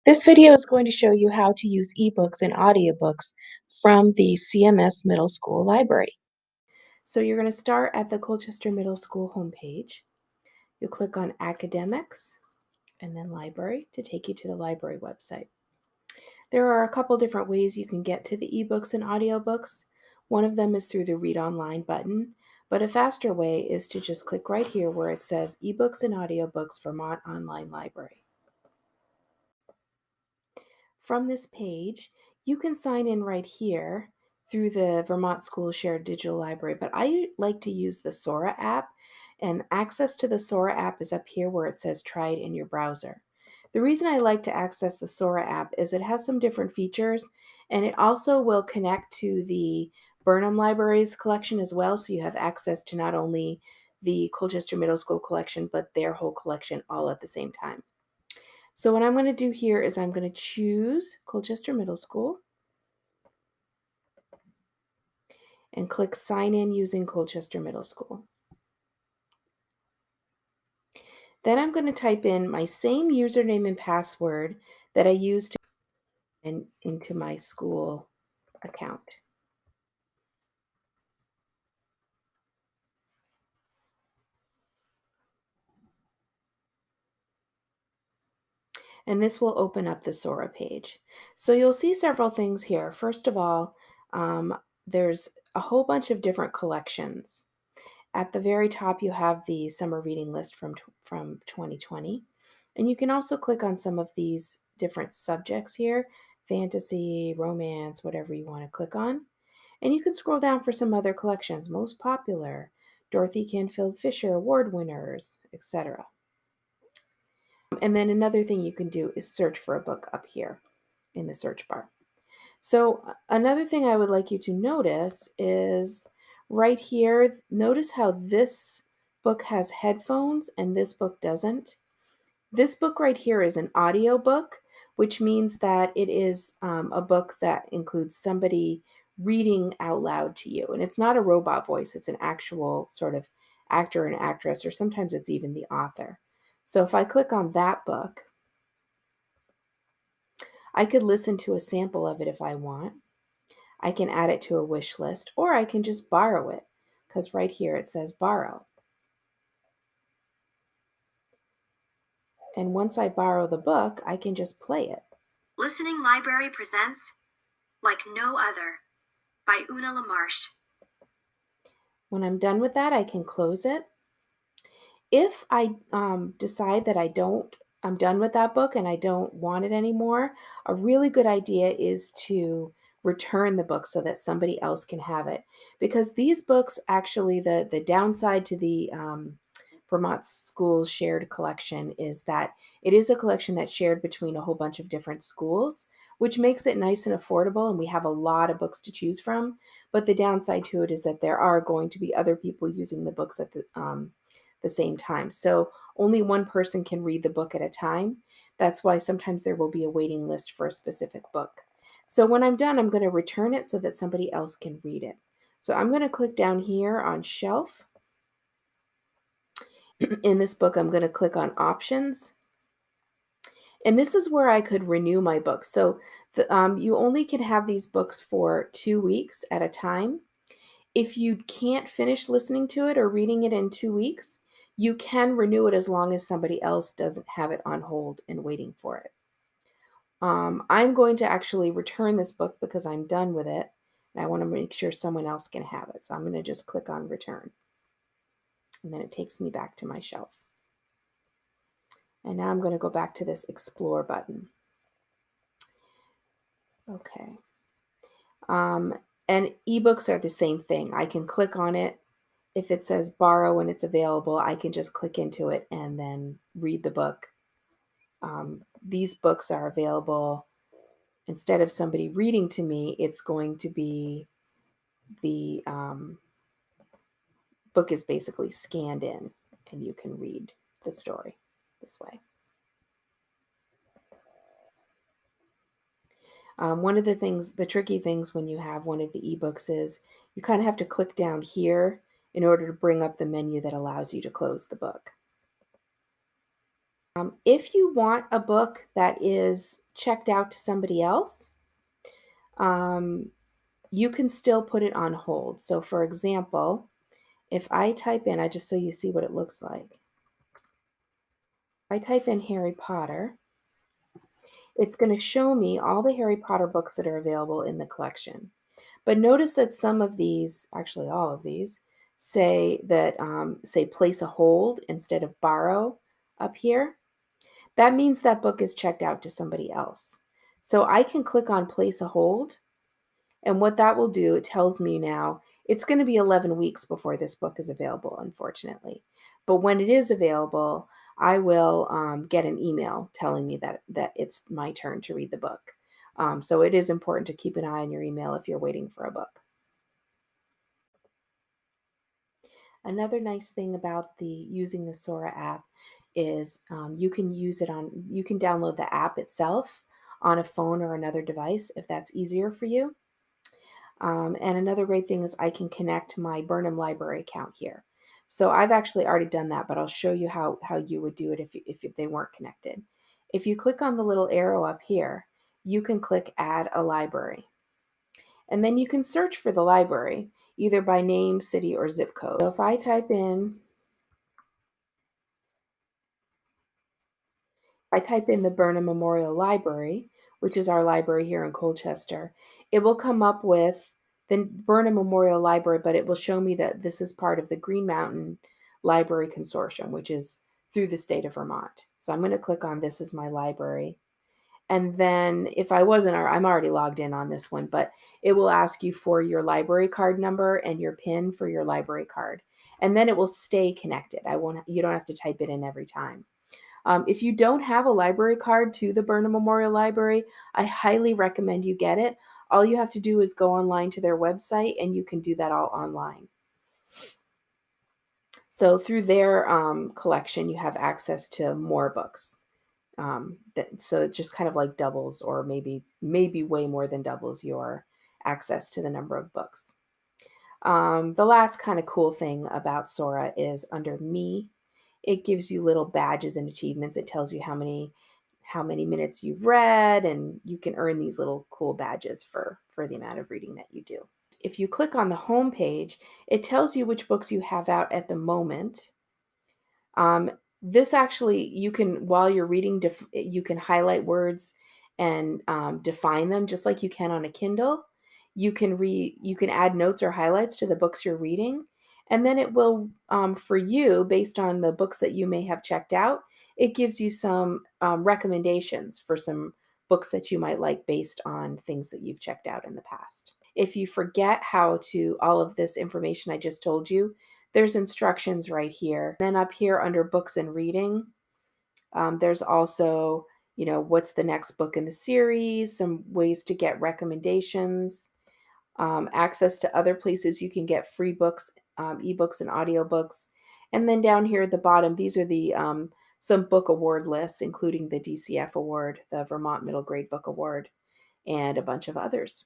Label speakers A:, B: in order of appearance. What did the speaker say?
A: This video is going to show you how to use eBooks and audiobooks from the CMS Middle School Library. So you're going to start at the Colchester Middle School homepage. You'll click on Academics and then Library to take you to the library website. There are a couple different ways you can get to the eBooks and audiobooks. One of them is through the Read Online button, but a faster way is to just click right here where it says eBooks and Audiobooks Vermont Online Library. From this page, you can sign in right here through the Vermont School Shared Digital Library, but I like to use the Sora app, and access to the Sora app is up here where it says try it in your browser. The reason I like to access the Sora app is it has some different features, and it also will connect to the Burnham Library's collection as well, so you have access to not only the Colchester Middle School collection, but their whole collection all at the same time. So what I'm going to do here is I'm going to choose Colchester Middle School and click Sign In using Colchester Middle School. Then I'm going to type in my same username and password that I used to get into my school account. And this will open up the Sora page. So you'll see several things here. First of all, there's a whole bunch of different collections. At the very top, you have the summer reading list from 2020. And you can also click on some of these different subjects here, fantasy, romance, whatever you want to click on. And you can scroll down for some other collections, most popular, Dorothy Canfield Fisher award winners, etc. And then another thing you can do is search for a book up here in the search bar. So another thing I would like you to notice is right here, notice how this book has headphones and this book doesn't. This book right here is an audiobook, which means that it is a book that includes somebody reading out loud to you. And it's not a robot voice, it's an actual sort of actor and actress, or sometimes it's even the author. So if I click on that book, I could listen to a sample of it if I want. I can add it to a wish list, or I can just borrow it, because right here it says borrow. And once I borrow the book, I can just play it.
B: Listening Library presents Like No Other by Una LaMarche.
A: When I'm done with that, I can close it. If I decide that I'm done with that book and I don't want it anymore, a really good idea is to return the book so that somebody else can have it. Because these books, actually, the downside to the Vermont School shared collection is that it is a collection that's shared between a whole bunch of different schools, which makes it nice and affordable, and we have a lot of books to choose from. But the downside to it is that there are going to be other people using the books at the same time. So only one person can read the book at a time. That's why sometimes there will be a waiting list for a specific book. So when I'm done, I'm going to return it so that somebody else can read it. So I'm going to click down here on Shelf. In this book, I'm going to click on Options. And this is where I could renew my book. So you only can have these books for 2 weeks at a time. If you can't finish listening to it or reading it in 2 weeks, you can renew it as long as somebody else doesn't have it on hold and waiting for it. I'm going to actually return this book because I'm done with it, and I want to make sure someone else can have it. So I'm going to just click on Return. And then it takes me back to my shelf. And now I'm going to go back to this Explore button. Okay. And eBooks are the same thing. I can click on it. If it says borrow and it's available, I can just click into it and then read the book. These books are available. Instead of somebody reading to me, it's going to be the book is basically scanned in, and you can read the story this way. One of the tricky things when you have one of the ebooks is you kind of have to click down here in order to bring up the menu that allows you to close the book. If you want a book that is checked out to somebody else, um, you can still put it on hold. So for example, if I type in, just so you see what it looks like, I type in Harry Potter, it's going to show me all the Harry Potter books that are available in the collection. But notice that some of these, actually all of these, say place a hold instead of borrow up here. That means that book is checked out to somebody else. So I can click on place a hold, and what that will do, it tells me now it's going to be 11 weeks before this book is available, unfortunately. But when it is available, I will get an email telling me that it's my turn to read the book. So it is important to keep an eye on your email if you're waiting for a book. Another nice thing about the using the Sora app is you can you can download the app itself on a phone or another device if that's easier for you. And another great thing is I can connect my Burnham Library account here. So I've actually already done that, but I'll show you how you would do it if they weren't connected. If you click on the little arrow up here, you can click Add a Library. And then you can search for the library, either by name, city, or zip code. So if I type in the Burnham Memorial Library, which is our library here in Colchester, it will come up with the Burnham Memorial Library, but it will show me that this is part of the Green Mountain Library Consortium, which is through the state of Vermont. So I'm going to click on This is my library. And then if I wasn't, I'm already logged in on this one, but it will ask you for your library card number and your PIN for your library card. And then it will stay connected. You don't have to type it in every time. If you don't have a library card to the Burnham Memorial Library, I highly recommend you get it. All you have to do is go online to their website, and you can do that all online. So through their collection, you have access to more books. So it just kind of like doubles, or maybe way more than doubles your access to the number of books. The last kind of cool thing about Sora is under Me, it gives you little badges and achievements. It tells you how many minutes you've read, and you can earn these little cool badges for the amount of reading that you do. If you click on the home page, it tells you which books you have out at the moment. This actually, you can, while you're reading, you can highlight words and define them just like you can on a Kindle. You can add notes or highlights to the books you're reading. And then it will, for you, based on the books that you may have checked out, it gives you some recommendations for some books that you might like based on things that you've checked out in the past. If you forget all of this information I just told you, there's instructions right here. Then up here under books and reading, there's also, what's the next book in the series, some ways to get recommendations, access to other places you can get free books, eBooks and audiobooks. And then down here at the bottom, these are the some book award lists, including the DCF Award, the Vermont Middle Grade Book Award, and a bunch of others.